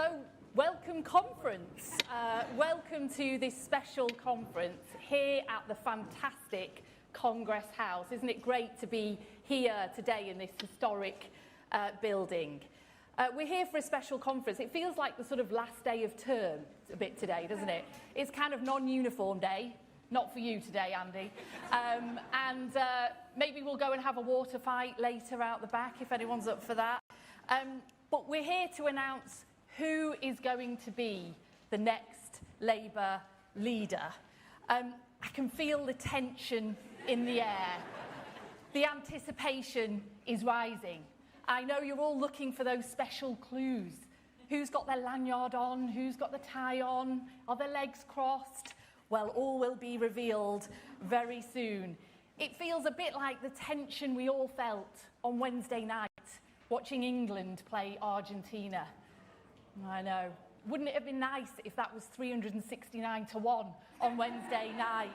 So, welcome conference. Welcome to this special conference here at the fantastic Congress House. Isn't it great to be here today in this historic building? We're here for a special conference. It feels like the sort of last day of term a bit today, doesn't it? It's kind of non-uniform day. Not for you today, Andy. Maybe we'll go and have a water fight later out the back if anyone's up for that. But we're here to announce who is going to be the next Labour leader. I can feel the tension in the air. The anticipation is rising. I know you're all looking for those special clues. Who's got their lanyard on? Who's got the tie on? Are their legs crossed? Well, all will be revealed very soon. It feels a bit like the tension we all felt on Wednesday night, watching England play Argentina. I know. Wouldn't it have been nice if that was 369-1 on Wednesday night?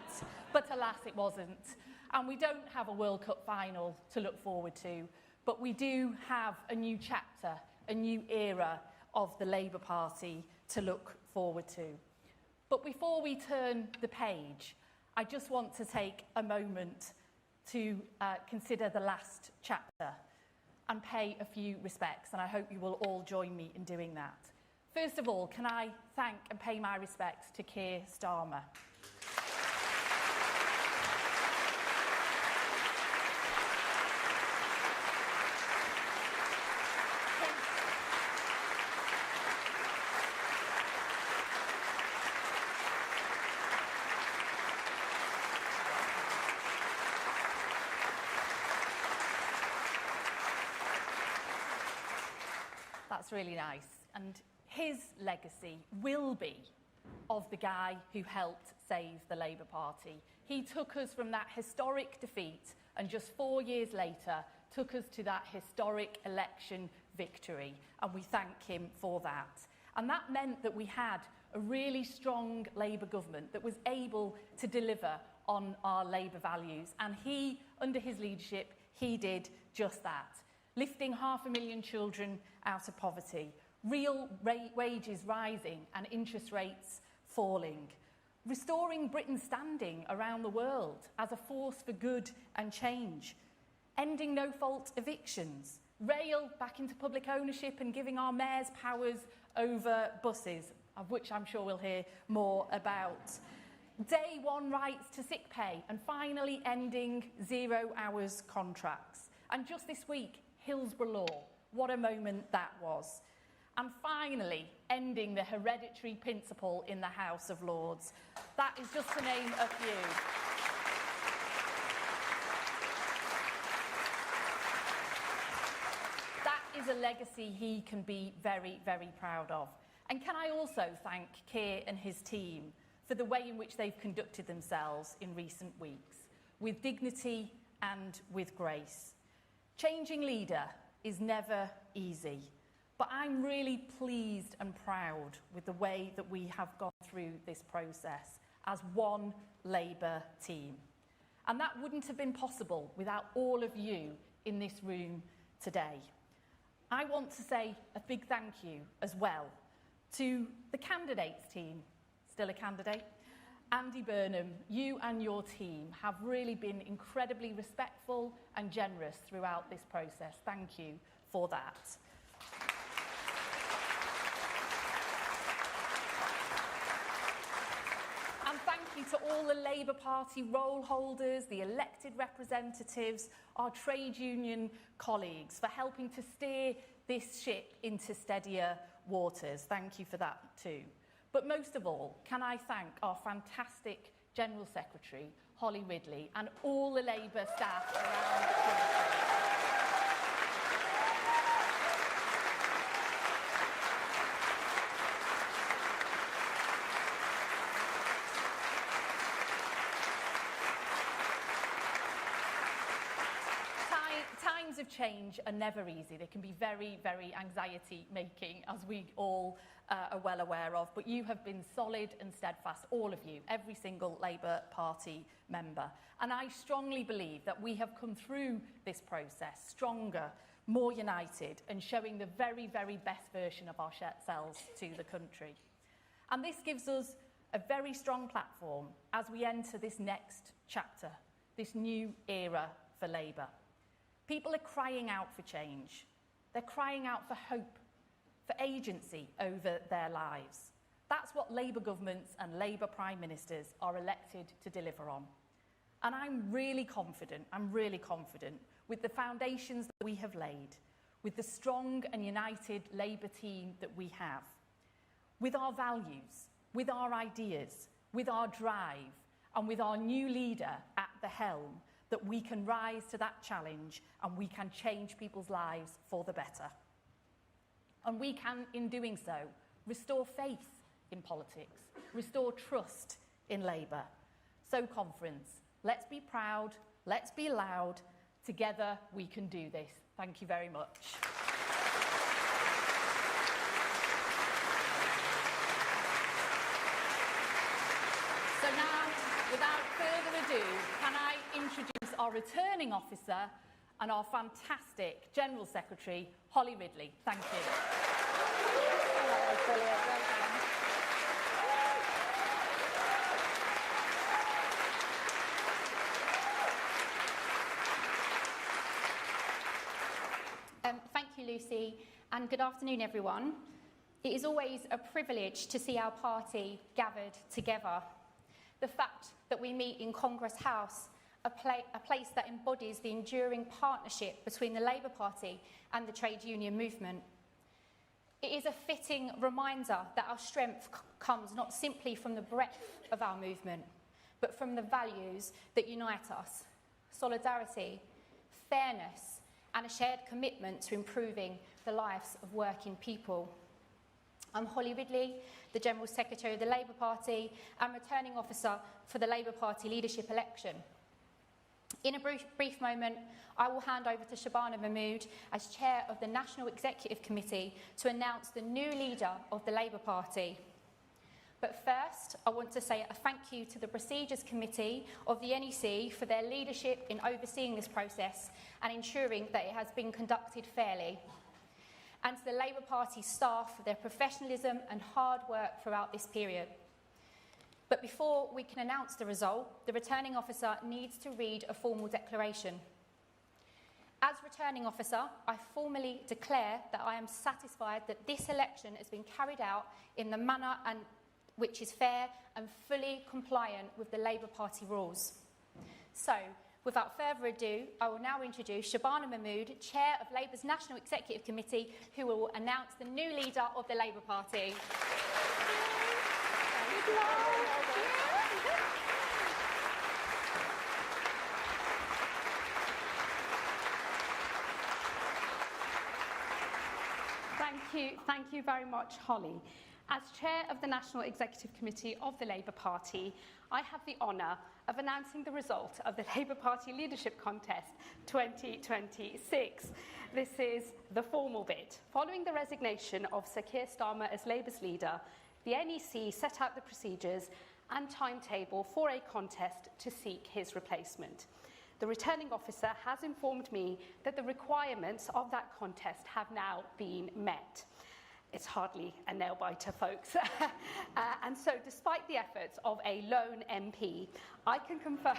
But alas, it wasn't. And we don't have a World Cup final to look forward to, but we do have a new chapter, a new era of the Labour Party to look forward to. But before we turn the page, I just want to take a moment to consider the last chapter and pay a few respects, and I hope you will all join me in doing that. First of all, can I thank and pay my respects to Keir Starmer. That's really nice. And his legacy will be of the guy who helped save the Labour Party. He took us from that historic defeat and just 4 years later took us to that historic election victory. And we thank him for that. And that meant that we had a really strong Labour government that was able to deliver on our Labour values. And he, under his leadership, he did just that. Lifting 500,000 children out of poverty, real wages rising and interest rates falling, restoring Britain's standing around the world as a force for good and change, ending no-fault evictions, rail back into public ownership and giving our mayors powers over buses, of which I'm sure we'll hear more about, day one rights to sick pay, and finally ending 0 hours contracts. And just this week, Hillsborough Law. What a moment that was. And finally, ending the hereditary principle in the House of Lords. That is just to name a few. That is a legacy he can be very, very proud of. And can I also thank Keir and his team for the way in which they've conducted themselves in recent weeks, with dignity and with grace. Changing leader is never easy, but I'm really pleased and proud with the way that we have gone through this process as one Labour team. And that wouldn't have been possible without all of you in this room today. I want to say a big thank you as well to the candidates team, still a candidate, Andy Burnham. You and your team have really been incredibly respectful and generous throughout this process. Thank you for that. And thank you to all the Labour Party roll holders, the elected representatives, our trade union colleagues for helping to steer this ship into steadier waters. Thank you for that too. But most of all, can I thank our fantastic General Secretary, Holly Ridley, and all the Labour staff around the country. Times times of change are never easy. They can be very, very anxiety-making, as we all are well aware of. But you have been solid and steadfast, all of you, every single Labour Party member. And I strongly believe that we have come through this process stronger, more united, and showing the very, very best version of ourselves to the country. And this gives us a very strong platform as we enter this next chapter, this new era for Labour. People are crying out for change. They're crying out for hope, for agency over their lives. That's what Labour governments and Labour Prime Ministers are elected to deliver on. And I'm really confident with the foundations that we have laid, with the strong and united Labour team that we have, with our values, with our ideas, with our drive, and with our new leader at the helm, that we can rise to that challenge and we can change people's lives for the better. And we can, in doing so, restore faith in politics, restore trust in Labour. So, conference, let's be proud, let's be loud. Together we can do this. Thank you very much. So now, without further ado, can I introduce our returning officer and our fantastic General Secretary, Holly Ridley. Thank you. Hello, brilliant. Well done. Thank you, Lucy, and good afternoon, everyone. It is always a privilege to see our party gathered together. The fact that we meet in Congress House, a place that embodies the enduring partnership between the Labour Party and the trade union movement. It is a fitting reminder that our strength comes not simply from the breadth of our movement, but from the values that unite us: solidarity, fairness, and a shared commitment to improving the lives of working people. I'm Holly Ridley, the General Secretary of the Labour Party and returning officer for the Labour Party leadership election. In a brief moment, I will hand over to Shabana Mahmood as Chair of the National Executive Committee to announce the new leader of the Labour Party. But first, I want to say a thank you to the Procedures Committee of the NEC for their leadership in overseeing this process and ensuring that it has been conducted fairly, and to the Labour Party staff for their professionalism and hard work throughout this period. But before we can announce the result, the returning officer needs to read a formal declaration. As returning officer, I formally declare that I am satisfied that this election has been carried out in the manner which is fair and fully compliant with the Labour Party rules. So, without further ado, I will now introduce Shabana Mahmood, Chair of Labour's National Executive Committee, who will announce the new leader of the Labour Party. Thank you very much, Holly. As Chair of the National Executive Committee of the Labour Party, I have the honour of announcing the result of the Labour Party Leadership Contest 2026. This is the formal bit. Following the resignation of Sir Keir Starmer as Labour's leader, the NEC set out the procedures and timetable for a contest to seek his replacement. The returning officer has informed me that the requirements of that contest have now been met. It's hardly a nail-biter, folks. And so, despite the efforts of a lone MP, I can confirm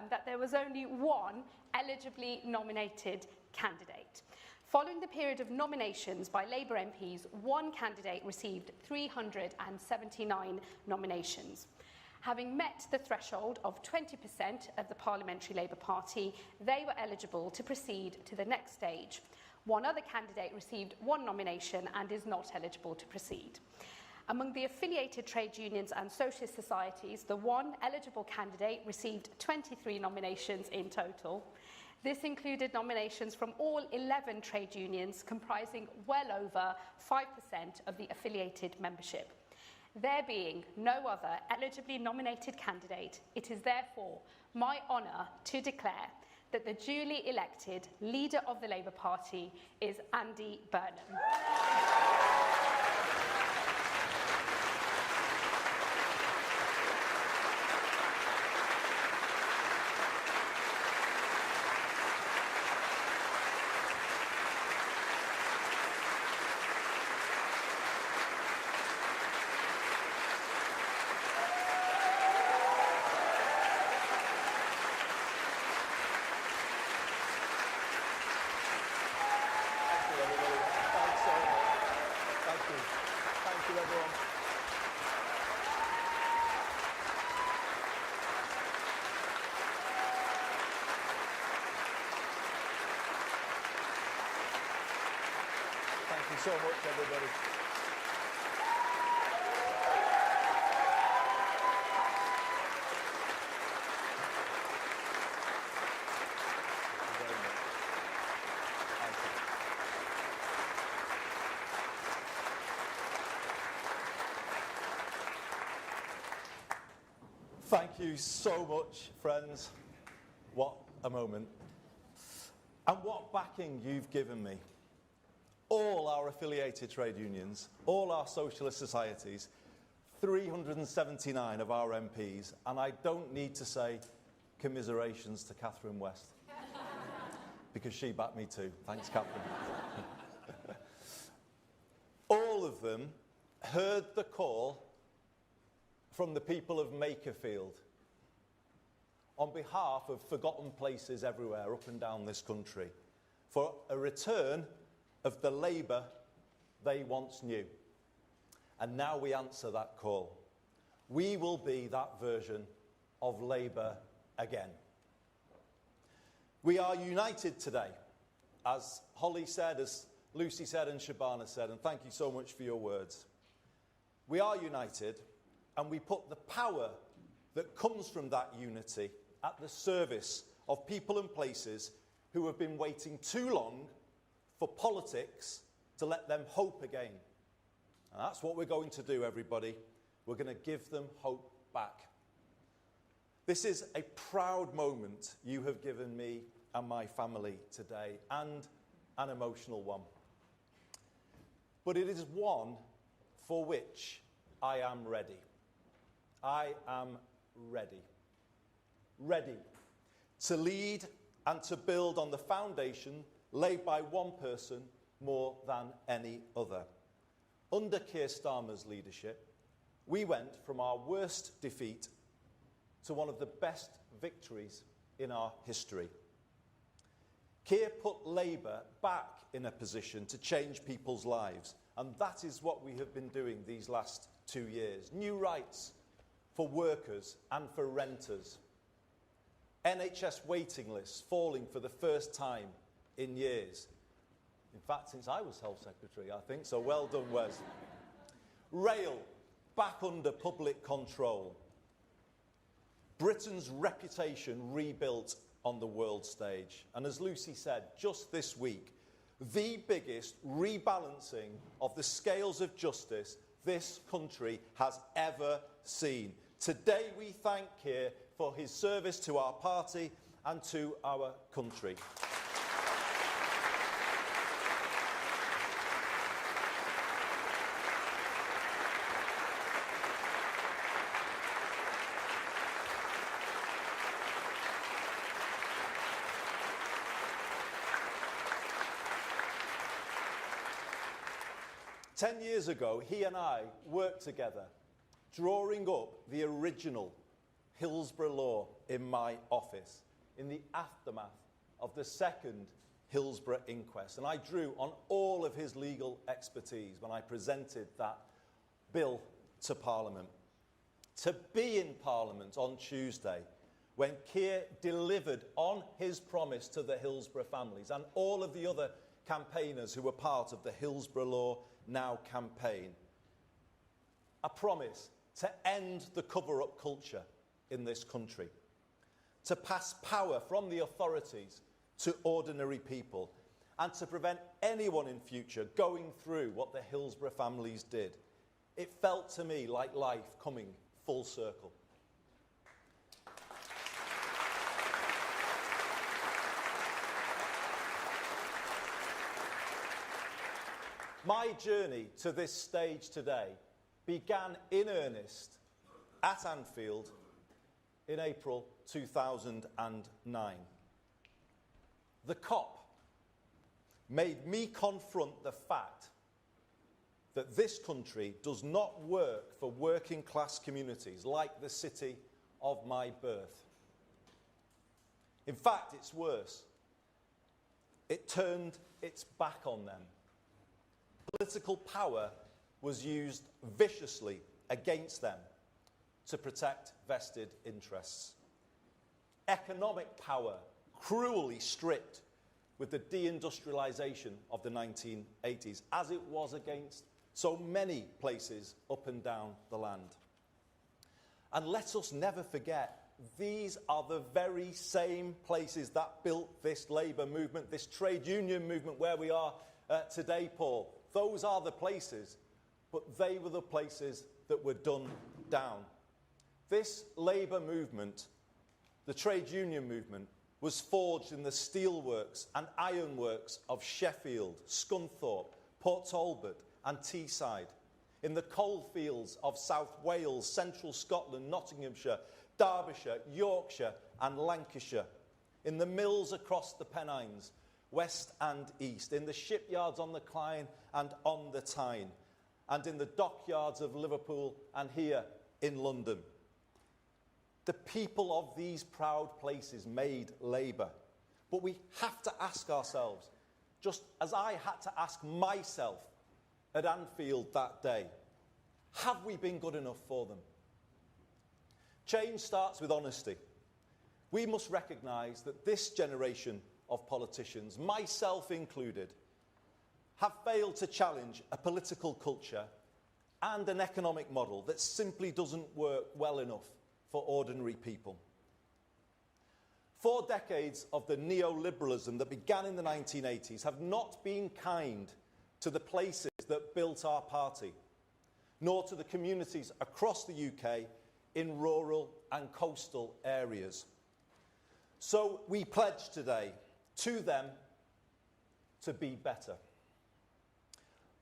that there was only one eligibly nominated candidate. Following the period of nominations by Labour MPs, one candidate received 379 nominations. Having met the threshold of 20% of the Parliamentary Labour Party, they were eligible to proceed to the next stage. One other candidate received one nomination and is not eligible to proceed. Among the affiliated trade unions and socialist societies, the one eligible candidate received 23 nominations in total. This included nominations from all 11 trade unions, comprising well over 5% of the affiliated membership. There being no other eligibly nominated candidate, it is therefore my honour to declare that the duly elected leader of the Labour Party is Andy Burnham. Thank you so much, everybody. Thank you so much, friends. What a moment. And what backing you've given me. All our affiliated trade unions, all our socialist societies, 379 of our MPs, and I don't need to say commiserations to Catherine West, because she backed me too. Thanks, Catherine. All of them heard the call from the people of Makerfield on behalf of forgotten places everywhere up and down this country for a return of the Labour they once knew. And now we answer that call. We will be that version of Labour again. We are united today, as Holly said, as Lucy said and Shabana said, and thank you so much for your words. We are united, and we put the power that comes from that unity at the service of people and places who have been waiting too long for politics to let them hope again. And that's what we're going to do, everybody. We're going to give them hope back. This is a proud moment you have given me and my family today, and an emotional one. But it is one for which I am ready. I am ready. Ready to lead and to build on the foundation laid by one person more than any other. Under Keir Starmer's leadership, we went from our worst defeat to one of the best victories in our history. Keir put Labour back in a position to change people's lives, and that is what we have been doing these last 2 years. New rights for workers and for renters. NHS waiting lists falling for the first time in years. In fact, since I was Health Secretary, I think, so well done, Wes. Rail back under public control. Britain's reputation rebuilt on the world stage. And as Lucy said, just this week, the biggest rebalancing of the scales of justice this country has ever seen. Today we thank Keir for his service to our party and to our country. Ten years ago, he and I worked together, drawing up the original Hillsborough law in my office in the aftermath of the second Hillsborough inquest. And I drew on all of his legal expertise when I presented that bill to Parliament. To be in Parliament on Tuesday, when Keir delivered on his promise to the Hillsborough families and all of the other campaigners who were part of the Hillsborough Law Now campaign, a promise to end the cover-up culture in this country, to pass power from the authorities to ordinary people, and to prevent anyone in future going through what the Hillsborough families did. It felt to me like life coming full circle. My journey to this stage today began in earnest at Anfield in April 2009. The COP made me confront the fact that this country does not work for working class communities like the city of my birth. In fact, it's worse. It turned its back on them. Political power was used viciously against them to protect vested interests. Economic power cruelly stripped with the deindustrialisation of the 1980s, as it was against so many places up and down the land. And let us never forget, these are the very same places that built this labour movement, this trade union movement where we are today, Paul. Those are the places, but they were the places that were done down. This labour movement, the trade union movement, was forged in the steelworks and ironworks of Sheffield, Scunthorpe, Port Talbot and Teesside, in the coalfields of South Wales, Central Scotland, Nottinghamshire, Derbyshire, Yorkshire and Lancashire, in the mills across the Pennines, west and east, in the shipyards on the Clyde and on the Tyne, and in the dockyards of Liverpool and here in London. The people of these proud places made labour. But we have to ask ourselves, just as I had to ask myself at Anfield that day, have we been good enough for them? Change starts with honesty. We must recognise that this generation of politicians, myself included, have failed to challenge a political culture and an economic model that simply doesn't work well enough for ordinary people. 4 decades of the neoliberalism that began in the 1980s have not been kind to the places that built our party, nor to the communities across the UK in rural and coastal areas. So we pledge today to them to be better.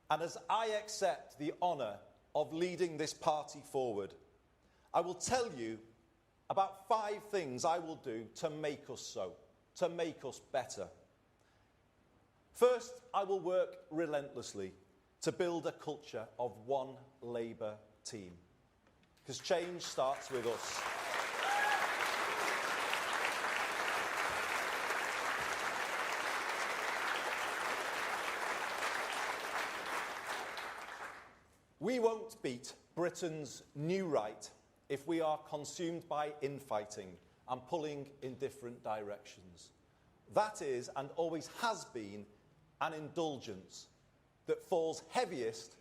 And as I accept the honour of leading this party forward, I will tell you about 5 things I will do to make us so, to make us better. First, I will work relentlessly to build a culture of one Labour team, because change starts with us. We won't beat Britain's new right if we are consumed by infighting and pulling in different directions. That is, and always has been, an indulgence that falls heaviest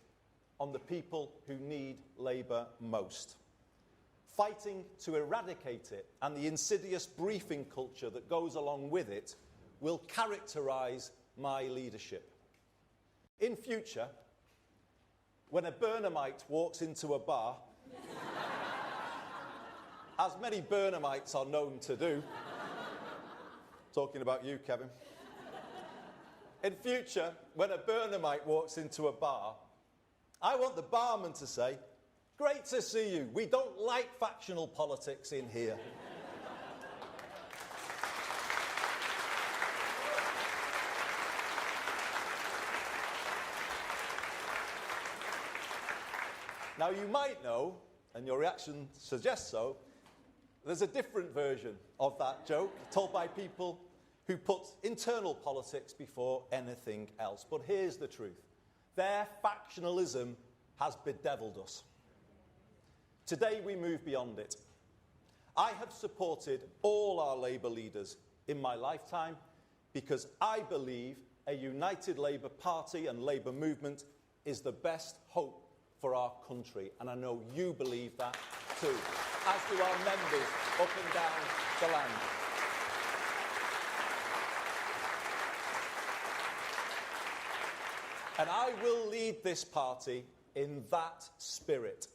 on the people who need Labour most. Fighting to eradicate it and the insidious briefing culture that goes along with it will characterise my leadership. In future, when a Burnhamite walks into a bar, as many Burnhamites are known to do, talking about you, Kevin. In future, when a Burnhamite walks into a bar, I want the barman to say, "Great to see you. We don't like factional politics in here." Now, you might know, and your reaction suggests so, there's a different version of that joke told by people who put internal politics before anything else. But here's the truth. Their factionalism has bedevilled us. Today we move beyond it. I have supported all our Labour leaders in my lifetime because I believe a united Labour Party and Labour movement is the best hope for our country, and I know you believe that too, as do our members up and down the land. And I will lead this party in that spirit,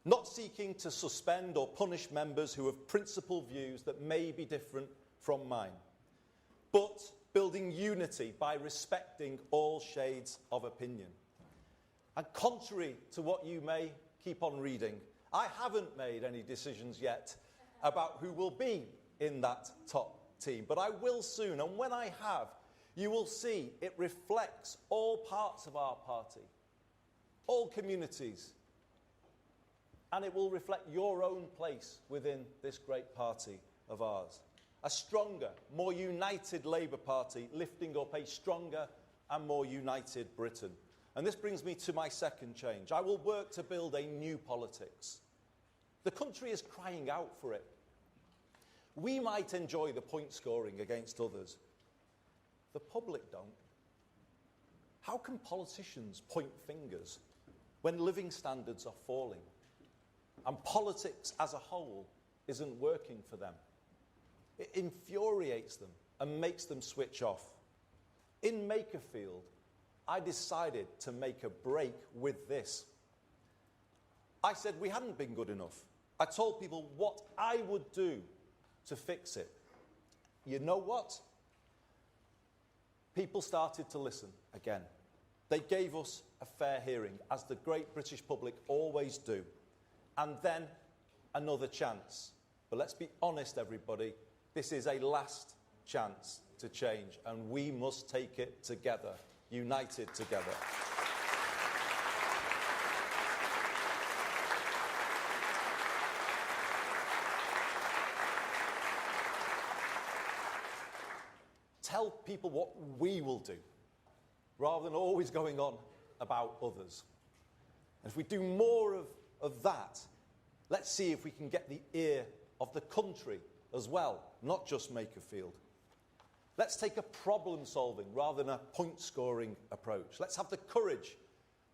not seeking to suspend or punish members who have principled views that may be different from mine, but building unity by respecting all shades of opinion. And contrary to what you may keep on reading, I haven't made any decisions yet about who will be in that top team, but I will soon. And when I have, you will see it reflects all parts of our party, all communities, and it will reflect your own place within this great party of ours. A stronger, more united Labour Party, lifting up a stronger and more united Britain. And this brings me to my second change. I will work to build a new politics. The country is crying out for it. We might enjoy the point scoring against others. The public don't. How can politicians point fingers when living standards are falling and politics as a whole isn't working for them? It infuriates them and makes them switch off. In Makerfield, I decided to make a break with this. I said we hadn't been good enough. I told people what I would do to fix it. You know what? People started to listen again. They gave us a fair hearing, as the great British public always do. And then another chance. But let's be honest, everybody, this is a last chance to change, and we must take it together, united together. Tell people what we will do, rather than always going on about others. And if we do more of that, let's see if we can get the ear of the country as well, not just Makerfield. Let's take a problem-solving rather than a point-scoring approach. Let's have the courage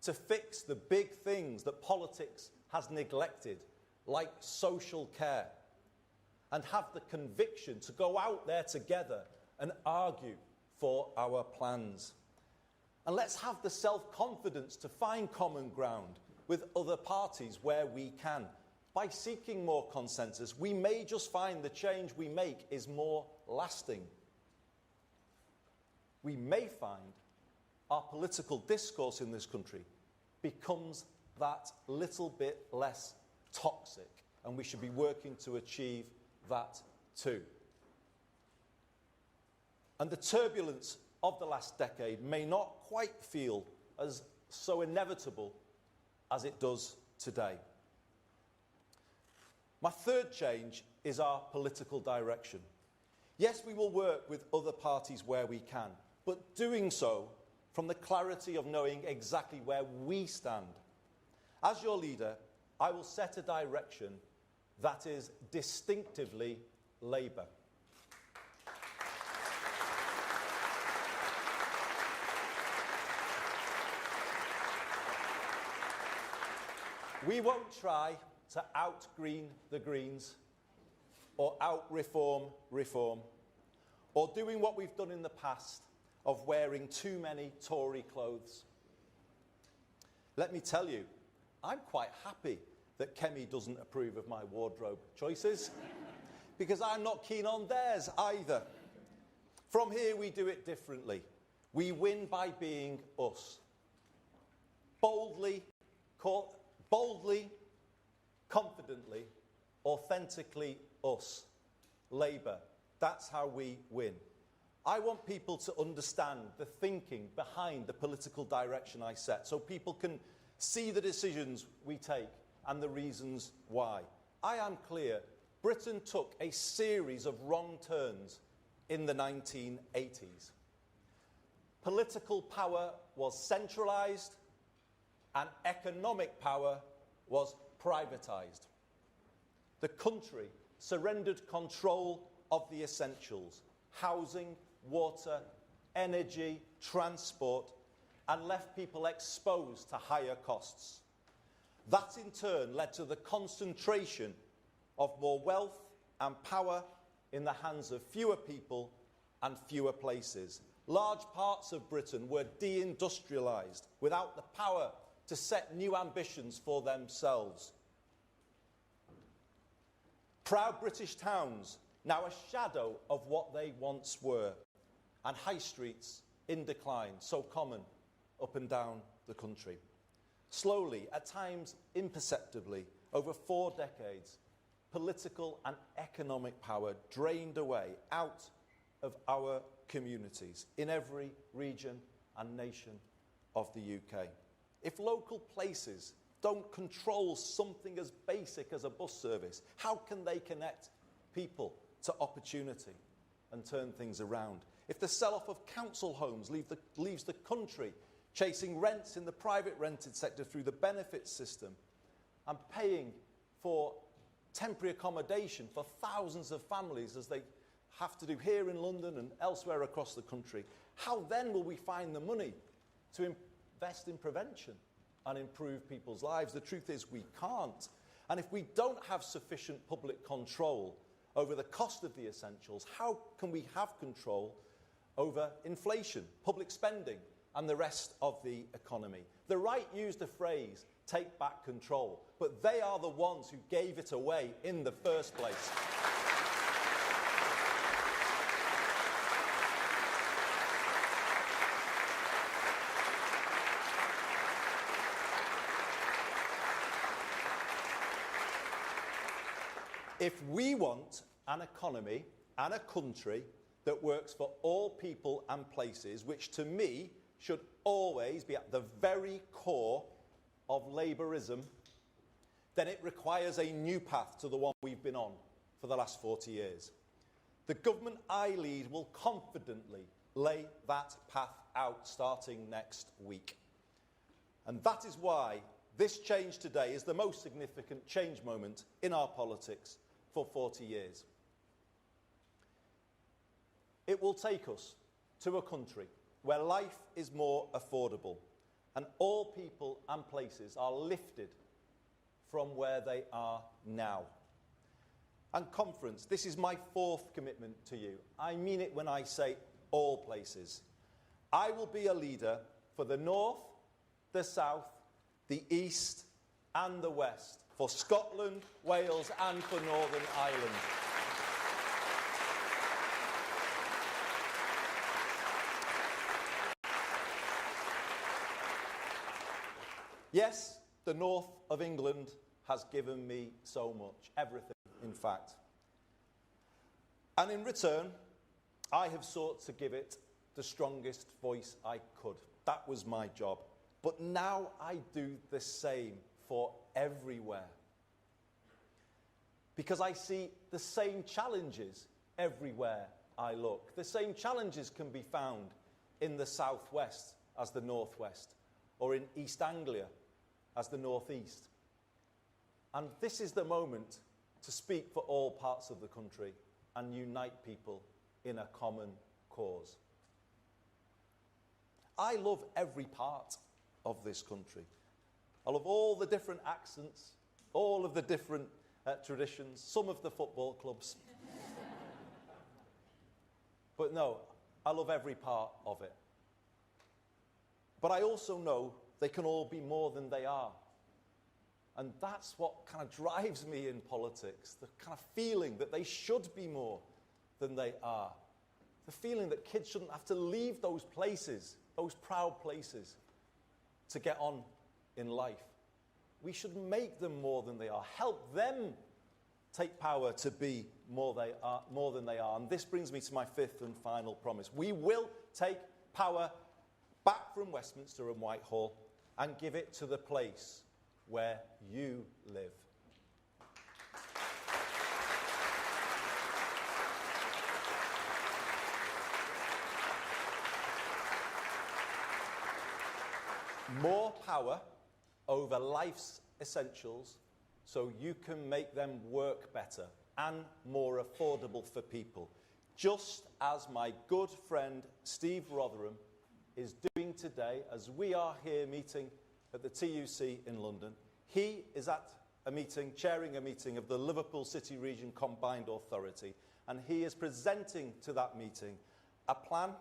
to fix the big things that politics has neglected, like social care, and have the conviction to go out there together and argue for our plans. And let's have the self-confidence to find common ground with other parties where we can. By seeking more consensus, we may just find the change we make is more lasting. We may find our political discourse in this country becomes that little bit less toxic, and we should be working to achieve that too. And the turbulence of the last decade may not quite feel as so inevitable as it does today. My third change is our political direction. Yes, we will work with other parties where we can, but doing so from the clarity of knowing exactly where we stand. As your leader, I will set a direction that is distinctively Labour. We won't try to out-green the Greens or out-reform reform, or doing what we've done in the past of wearing too many Tory clothes. Let me tell you, I'm quite happy that Kemi doesn't approve of my wardrobe choices, because I'm not keen on theirs either. From here, we do it differently. We win by being us. Boldly, confidently, authentically us. Labour. That's how we win. I want people to understand the thinking behind the political direction I set, so people can see the decisions we take and the reasons why. I am clear, Britain took a series of wrong turns in the 1980s. Political power was centralised and economic power was privatised. The country surrendered control of the essentials: housing, water, energy, transport, and left people exposed to higher costs. That in turn led to the concentration of more wealth and power in the hands of fewer people and fewer places. Large parts of Britain were deindustrialised without the power to set new ambitions for themselves. Proud British towns, now a shadow of what they once were. and high streets in decline, so common up and down the country. Slowly, at times imperceptibly, over 4 decades, political and economic power drained away out of our communities in every region and nation of the UK. If local places don't control something as basic as a bus service, how can they connect people to opportunity and turn things around? If the sell-off of council homes leaves the country chasing rents in the private rented sector through the benefits system and paying for temporary accommodation for thousands of families as they have to do here in London and elsewhere across the country, how then will we find the money to invest in prevention and improve people's lives? The truth is we can't. And if we don't have sufficient public control over the cost of the essentials, how can we have control over inflation, public spending, and the rest of the economy? The right used the phrase, take back control, but they are the ones who gave it away in the first place. If we want an economy and a country that works for all people and places, which to me should always be at the very core of Labourism, then it requires a new path to the one we've been on for the last 40 years. The government I lead will confidently lay that path out starting next week. And that is why this change today is the most significant change moment in our politics for 40 years. It will take us to a country where life is more affordable and all people and places are lifted from where they are now. And conference, this is my 4th commitment to you. I mean it when I say all places. I will be a leader for the North, the South, the East and the West, for Scotland, Wales and for Northern Ireland. Yes, the north of England has given me so much, everything, in fact. And in return, I have sought to give it the strongest voice I could. That was my job. But now I do the same for everywhere. Because I see the same challenges everywhere I look. The same challenges can be found in the southwest as the northwest, or in East Anglia as the northeast. And this is the moment to speak for all parts of the country and unite people in a common cause. I love every part of this country. I love all the different accents, all of the different traditions, some of the football clubs. But no, I love every part of it. But I also know they can all be more than they are. And that's what kind of drives me in politics, the kind of feeling that they should be more than they are. The feeling that kids shouldn't have to leave those places, those proud places, to get on in life. We should make them more than they are, help them take power to be more than they are. And this brings me to my 5th and final promise. We will take power back from Westminster and Whitehall and give it to the place where you live. More power over life's essentials so you can make them work better and more affordable for people. Just as my good friend Steve Rotherham is doing today as we are here meeting at the TUC in London. He is at a meeting, chairing a meeting of the Liverpool City Region Combined Authority, and he is presenting to that meeting a plan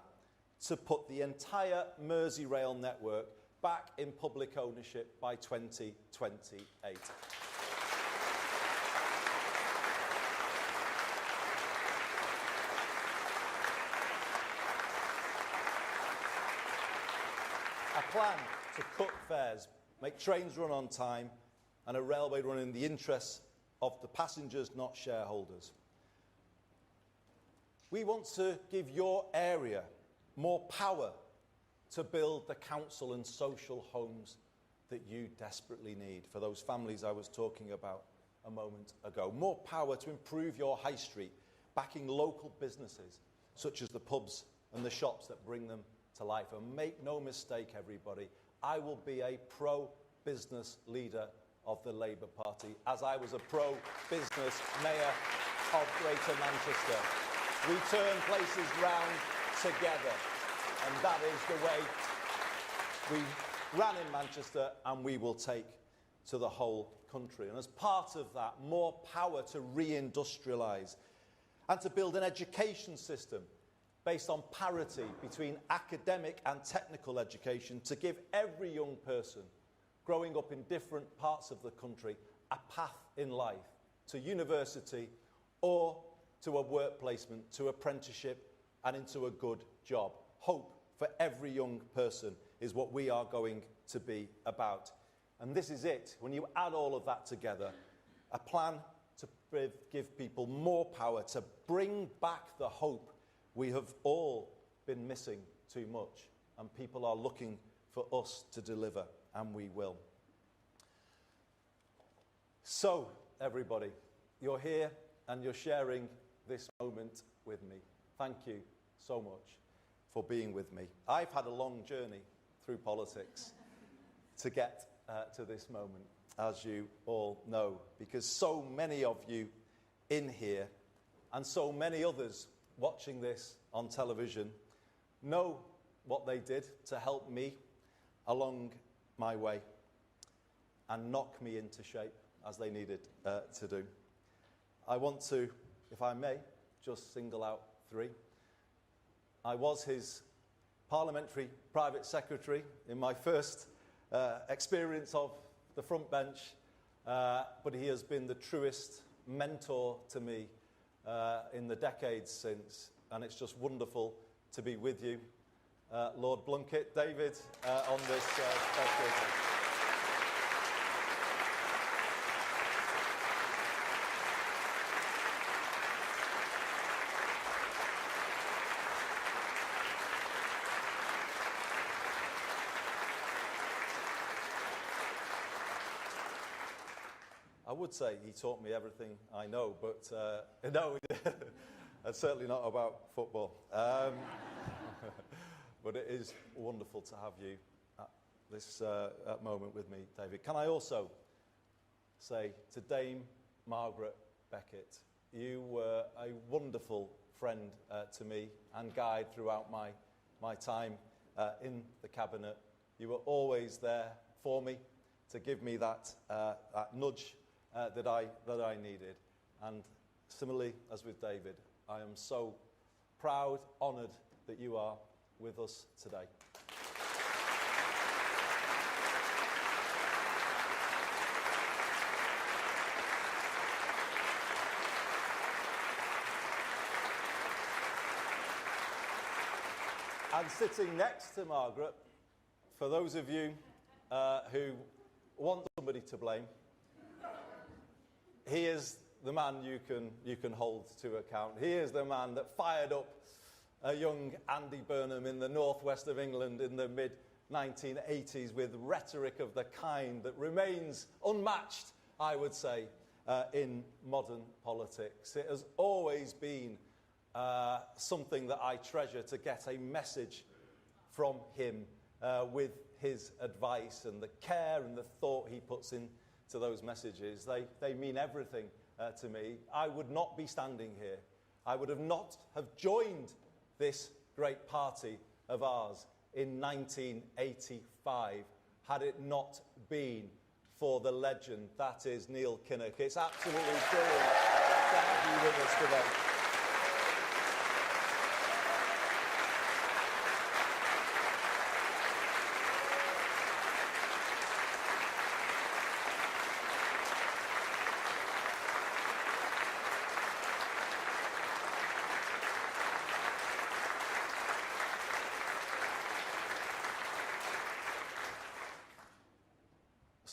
to put the entire Merseyrail network back in public ownership by 2028. plan to cut fares, make trains run on time, and a railway run in the interests of the passengers, not shareholders. We want to give your area more power to build the council and social homes that you desperately need for those families I was talking about a moment ago. More power to improve your high street, backing local businesses such as the pubs and the shops that bring them to life. And make no mistake, everybody, I will be a pro-business leader of the Labour Party, as I was a pro-business mayor of Greater Manchester. We turn places round together, and that is the way we ran in Manchester, and we will take to the whole country. And as part of that, more power to reindustrialise and to build an education system based on parity between academic and technical education, to give every young person growing up in different parts of the country a path in life to university or to a work placement, to apprenticeship and into a good job. Hope for every young person is what we are going to be about. And this is it. When you add all of that together, a plan to give people more power, to bring back the hope we have all been missing too much, and people are looking for us to deliver, and we will. So, everybody, you're here and you're sharing this moment with me. Thank you so much for being with me. I've had a long journey through politics to get to this moment, as you all know, because so many of you in here and so many others watching this on television know what they did to help me along my way and knock me into shape as they needed to do. I want to, if I may, just single out three. I was his parliamentary private secretary in my first experience of the front bench, but he has been the truest mentor to me in the decades since, and it's just wonderful to be with you, Lord Blunkett, David, on this special day. I would say he taught me everything I know, but no, it's certainly not about football. But it is wonderful to have you at this moment with me, David. Can I also say to Dame Margaret Beckett, you were a wonderful friend to me and guide throughout my time in the cabinet. You were always there for me to give me that nudge that I needed. And similarly, as with David, I am so proud, honoured that you are with us today. And sitting next to Margaret, for those of you who want somebody to blame, he is the man you can hold to account. He is the man that fired up a young Andy Burnham in the northwest of England in the mid-1980s with rhetoric of the kind that remains unmatched, I would say, in modern politics. It has always been something that I treasure, to get a message from him with his advice and the care and the thought he puts into those messages. They mean everything to me. I would not be standing here. I would not have joined this great party of ours in 1985 had it not been for the legend that is Neil Kinnock. It's absolutely brilliant to have you with us today.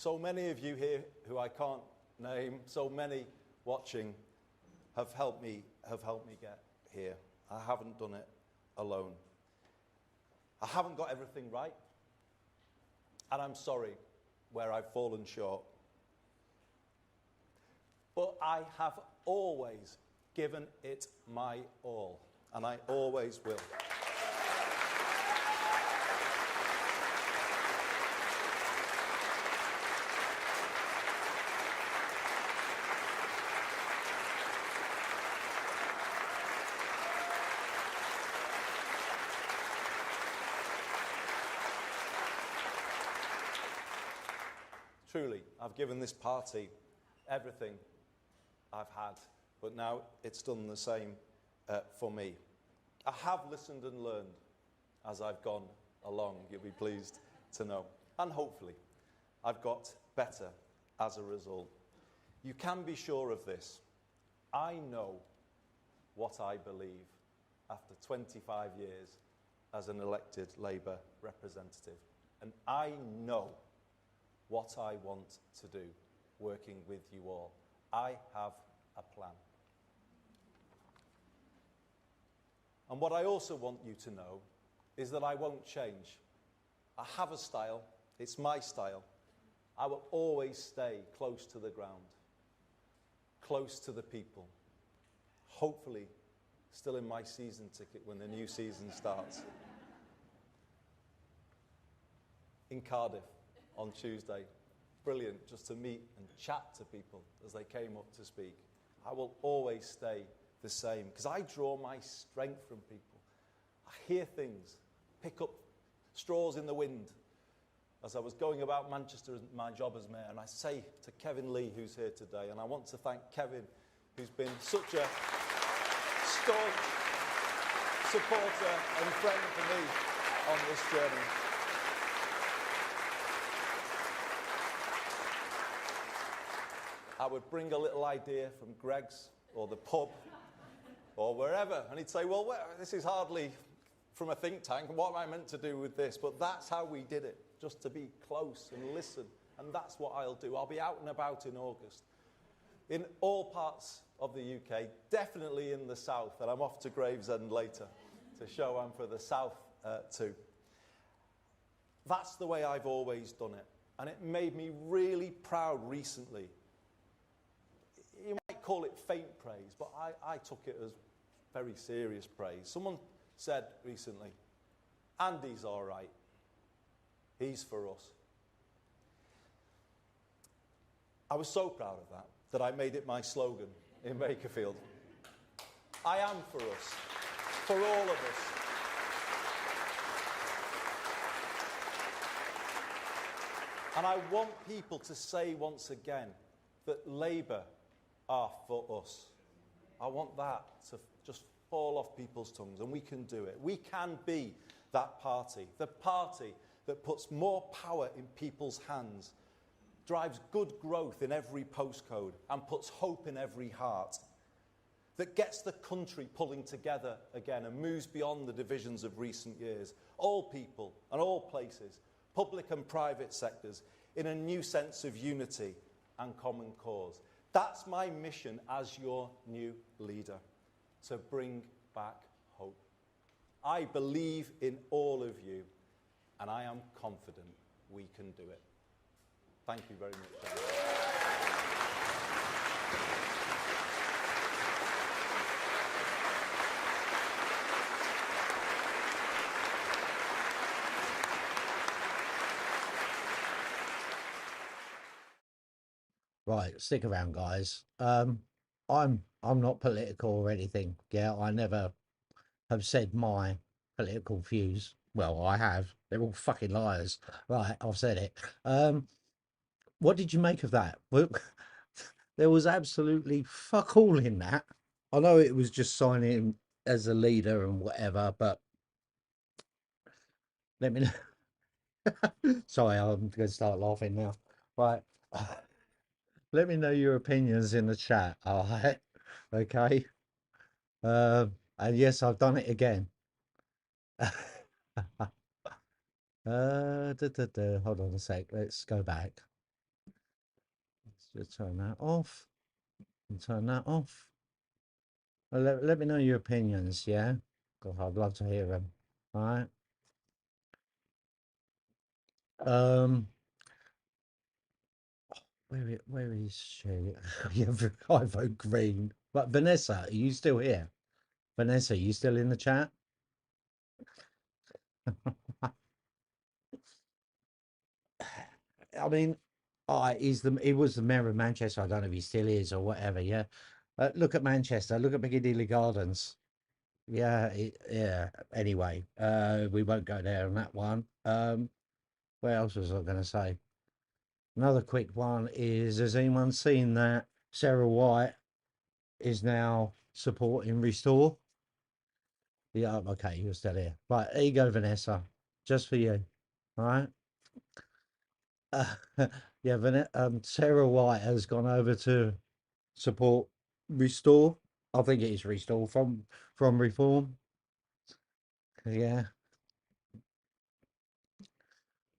so many of you here who I can't name, so many watching, have helped me get here. I haven't done it alone. I haven't got everything right, and I'm sorry where I've fallen short. But I have always given it my all, and I always will. Truly, I've given this party everything I've had, but now it's done the same for me. I have listened and learned as I've gone along, you'll be pleased to know. And hopefully, I've got better as a result. You can be sure of this. I know what I believe after 25 years as an elected Labour representative. And I know what I want to do working with you all. I have a plan. And what I also want you to know is that I won't change. I have a style. It's my style. I will always stay close to the ground, close to the people. Hopefully, still in my season ticket when the new season starts. In Cardiff on Tuesday. Brilliant just to meet and chat to people as they came up to speak. I will always stay the same because I draw my strength from people. I hear things, pick up straws in the wind as I was going about Manchester as my job as mayor, and I say to Kevin Lee, who's here today, and I want to thank Kevin, who's been such a staunch supporter and friend for me on this journey. I would bring a little idea from Greg's or the pub or wherever, and he'd say, well, this is hardly from a think tank, and what am I meant to do with this? But that's how we did it, just to be close and listen, and that's what I'll do. I'll be out and about in August, in all parts of the UK, definitely in the south, and I'm off to Gravesend later to show I'm for the south too. That's the way I've always done it, and it made me really proud recently. You might call it faint praise, but I took it as very serious praise. Someone said recently, Andy's all right. He's for us. I was so proud of that I made it my slogan in Bakerfield. I am for us, for all of us. And I want people to say once again that Labour are for us. I want that to just fall off people's tongues, and we can do it. We can be that party, the party that puts more power in people's hands, drives good growth in every postcode, and puts hope in every heart, that gets the country pulling together again and moves beyond the divisions of recent years. All people and all places, public and private sectors, in a new sense of unity and common cause. That's my mission as your new leader, to bring back hope. I believe in all of you, and I am confident we can do it. Thank you very much, gentlemen. Right, stick around, guys. I'm not political or anything. Yeah, I never have said my political views. Well, I have. They're all fucking liars. Right, I've said it. What did you make of that? Well, there was absolutely fuck all in that. I know it was just signing him as a leader and whatever, but let me know. Sorry, I'm going to start laughing now. Right. Let me know your opinions in the chat, all right? Okay. And yes, I've done it again. Hold on a sec. Let's go back. Just turn that off and turn that off. Well, let me know your opinions, yeah? 'Cause I'd love to hear them. All right. Where is she? Yeah, I vote green. But Vanessa, are you still here? Vanessa, you still in the chat? I mean, he was the mayor of Manchester. I don't know if he still is or whatever. Yeah, look at Manchester. Look at Piccadilly Gardens. Yeah, yeah. Anyway, we won't go there on that one. What else was I going to say? Another quick one is: has anyone seen that Sarah White is now supporting Restore? Yeah, okay, you're still here. Right, there you go, Vanessa. Just for you. All right. Yeah, Sarah White has gone over to support Restore. I think it is Restore from Reform. Yeah.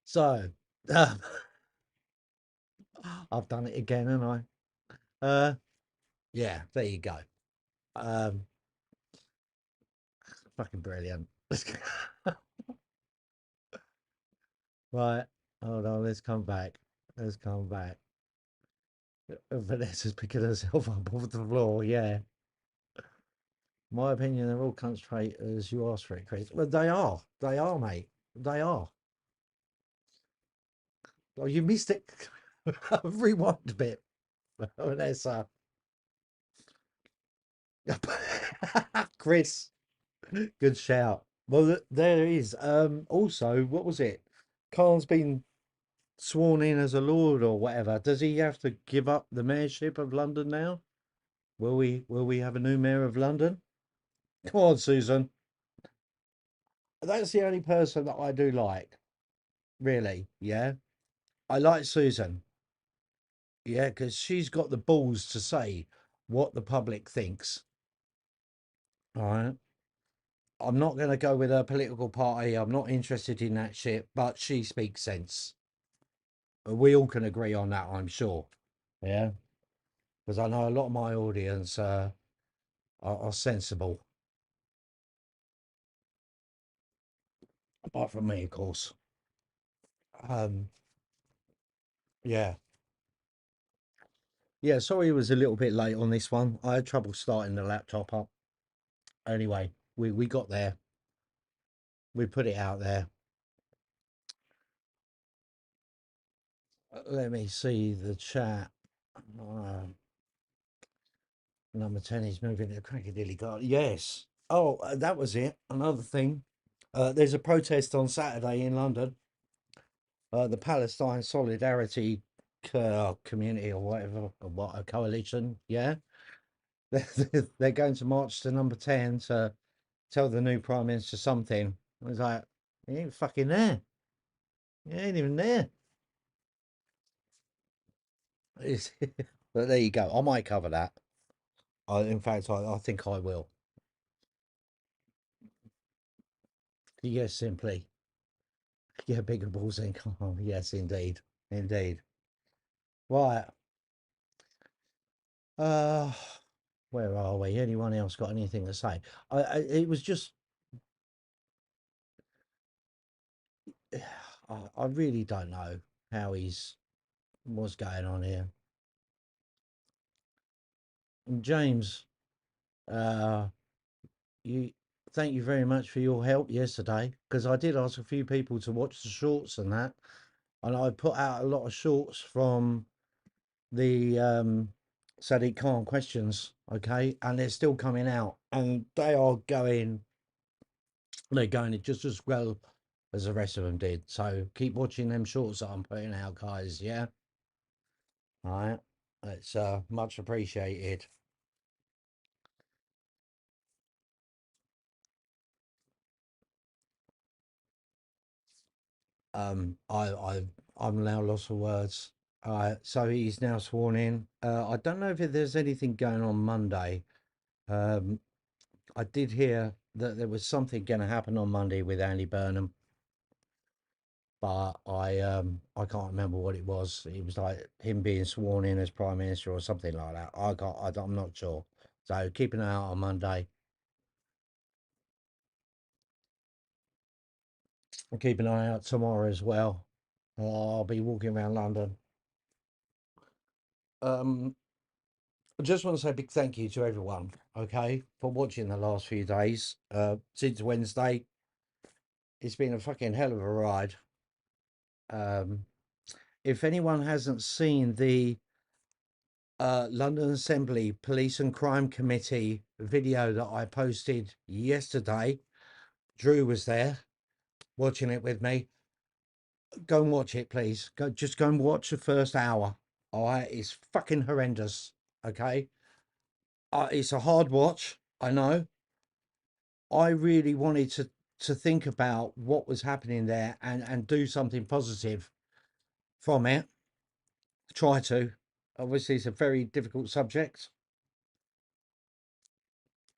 So I've done it again, haven't I? Yeah, there you go. Fucking brilliant. Right, hold on, let's come back. Let's come back. Vanessa's picking herself up off the floor, yeah. My opinion, they're all cunt traitors. You asked for it, Chris. Well, they are. They are, mate. They are. Oh, you missed it. Rewind a bit. Vanessa. Chris. Good shout. Well, there is. Also, what was it? Khan's been sworn in as a lord or whatever. Does he have to give up the mayorship of London now? Will we have a new mayor of London? Come on, Susan. That's the only person that I do like. Really, yeah. I like Susan. Yeah, because she's got the balls to say what the public thinks. All right. I'm not going to go with her political party. I'm not interested in that shit, but she speaks sense. We all can agree on that, I'm sure. Yeah. Because I know a lot of my audience are sensible. Apart from me, of course. Yeah. Yeah, sorry it was a little bit late on this one. I had trouble starting the laptop up. Anyway, we got there. We put it out there. Let me see the chat. Number 10 is moving to Crackadilly Garden. Yes. Oh, that was it. Another thing. There's a protest on Saturday in London. The Palestine Solidarity Community or whatever, or what, a coalition. Yeah. They're going to march to number 10 to tell the new Prime Minister something. I was like, he ain't fucking there. He ain't even there. But there you go. I might cover that. In fact, I think I will. Yes, simply. Yeah, bigger balls in. Oh, yes, indeed. Indeed. Right. Where are we? Anyone else got anything to say? It was just I really don't know how what's going on here. And James, you thank you very much for your help yesterday, because I did ask a few people to watch the shorts and that, and I put out a lot of shorts from the Sadiq Khan questions, okay, and they're still coming out, and they're going just as well as the rest of them did. So keep watching them shorts that I'm putting out, guys. Yeah, all right, it's much appreciated. I'm now lost for words. So he's now sworn in. I don't know if there's anything going on Monday. I did hear that there was something going to happen on Monday with Andy Burnham. but I can't remember what it was. It was like him being sworn in as Prime Minister or something like that. I'm not sure. So keep an eye out on Monday. And keep an eye out tomorrow as well. I'll be walking around London. I just want to say a big thank you to everyone, okay, for watching the last few days. Since Wednesday, it's been a fucking hell of a ride. If anyone hasn't seen the London Assembly Police and Crime Committee video that I posted yesterday, Drew was there watching it with me. Go and watch it, please. Just go and watch the first hour. All right, it's fucking horrendous. Okay, it's a hard watch. I know. I really wanted to think about what was happening there and do something positive from it. Try to. Obviously, it's a very difficult subject,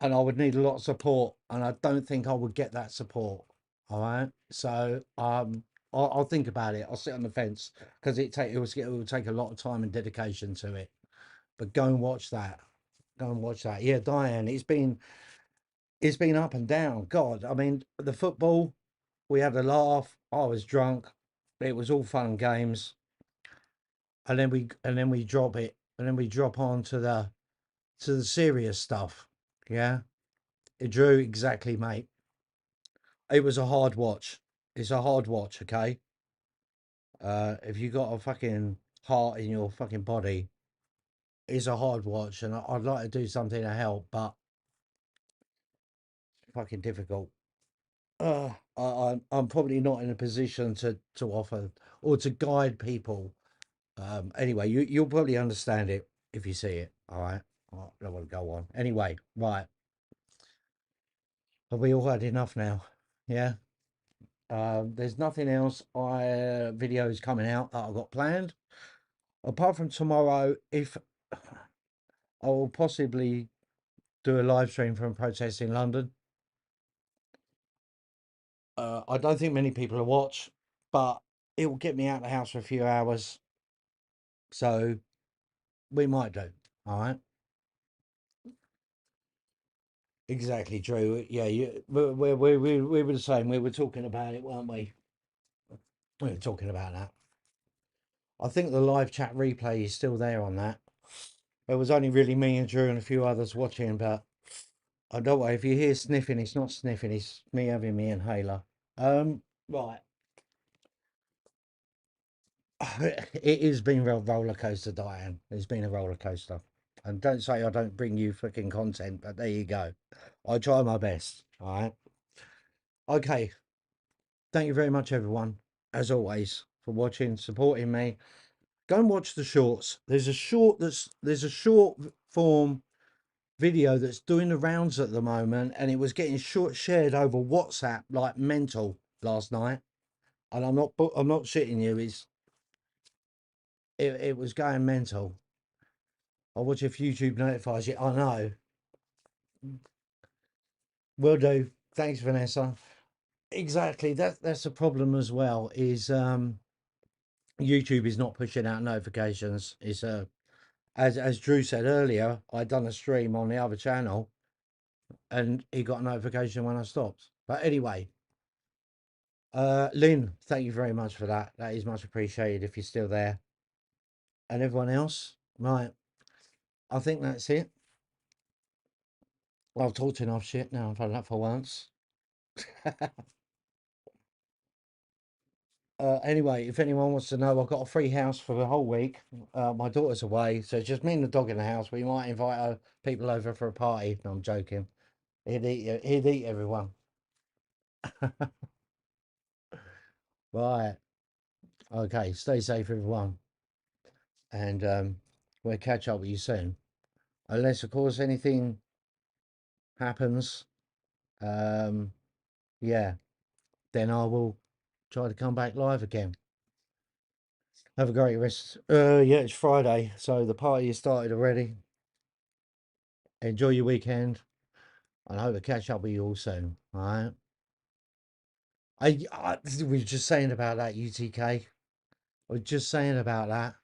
and I would need a lot of support, and I don't think I would get that support. All right, so I'll think about it. I'll sit on the fence because it will take a lot of time and dedication to it. But go and watch that. Go and watch that. Yeah, Diane, it's been up and down. God, I mean, the football, we had a laugh. I was drunk. It was all fun and games. And then we drop it, and then we drop on to the serious stuff. Yeah, it Drew, exactly, mate. It was a hard watch. It's a hard watch, okay? If you got a fucking heart in your fucking body, it's a hard watch, and I'd like to do something to help, but it's fucking difficult. I'm probably not in a position to offer or to guide people. Anyway, you'll probably understand it if you see it. All right, I don't want to go on. Anyway, right. Have we all had enough now? Yeah. There's nothing else. Videos coming out that I've got planned. Apart from tomorrow, if I will possibly do a live stream from a protest in London. I don't think many people will watch, but it will get me out of the house for a few hours. So we might do. All right. Exactly, Drew. Yeah, we were the same. We were talking about it, weren't we? We were talking about that. I think the live chat replay is still there on that. It was only really me and Drew and a few others watching, but I don't know. If you hear sniffing, it's not sniffing, it's me having me inhaler. Right. It has been a roller coaster, Diane. It's been a roller coaster. And don't say I don't bring you fucking content, but there you go. I try my best. All right. Okay. Thank you very much, everyone, as always, for watching, supporting me. Go and watch the shorts. There's a short form video that's doing the rounds at the moment, and it was getting shared over WhatsApp like mental last night. And I'm not shitting you. It was going mental. I watch if YouTube notifies you. I know. Will do. Thanks, Vanessa. Exactly. That's the problem as well. Is YouTube is not pushing out notifications. It's as Drew said earlier, I'd done a stream on the other channel, and he got a notification when I stopped. But anyway, Lynn, thank you very much for that. That is much appreciated if you're still there. And everyone else, right? I think that's it. I've talked enough shit now. I've had that for once. Anyway, if anyone wants to know, I've got a free house for the whole week. My daughter's away, so it's just me and the dog in the house. We might invite people over for a party. No, I'm joking. He'd eat everyone. Right. Okay. Stay safe, everyone. And we'll catch up with you soon. Unless, of course, anything happens. Yeah. Then I will try to come back live again. Have a great rest. Yeah, it's Friday, so the party has started already. Enjoy your weekend. And I hope to catch up with you all soon. All right. We were just saying about that, UTK. We're just saying about that.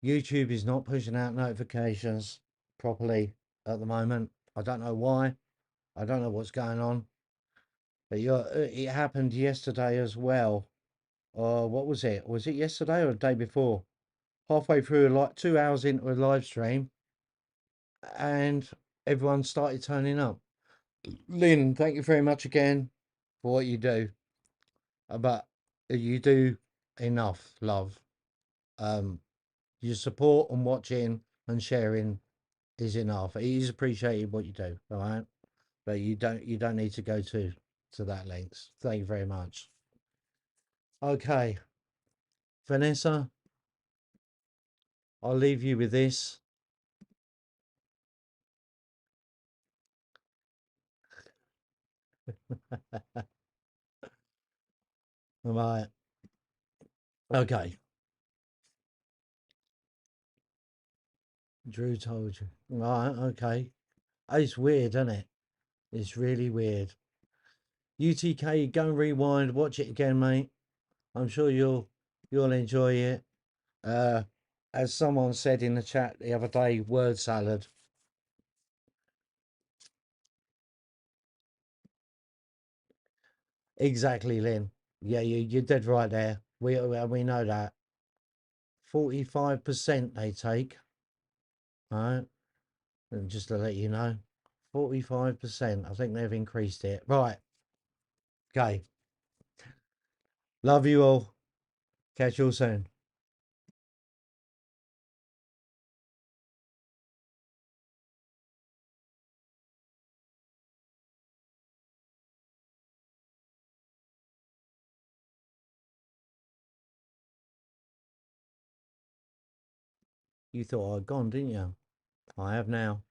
YouTube is not pushing out notifications properly at the moment. I don't know why. I don't know what's going on. But it happened yesterday as well. What was it? Was it yesterday or the day before? Halfway through, like 2 hours into a live stream, and everyone started turning up. Lynn, thank you very much again for what you do. But you do enough, love. Your support and watching and sharing is enough. It is appreciated what you do, all right? But you don't need to go to that lengths. Thank you very much. Okay, Vanessa, I'll leave you with this. All right. Okay. Drew told you. All right. Okay. It's weird, isn't it? It's really weird. UTK, go and rewind, watch it again, mate. I'm sure you'll enjoy it. As someone said in the chat the other day, word salad. Exactly, Lynn. Yeah, you're dead right there. We know that. 45% they take. All right. And just to let you know, 45%. I think they've increased it. Right. Okay. Love you all. Catch you all soon. You thought I'd gone, didn't you? I have now.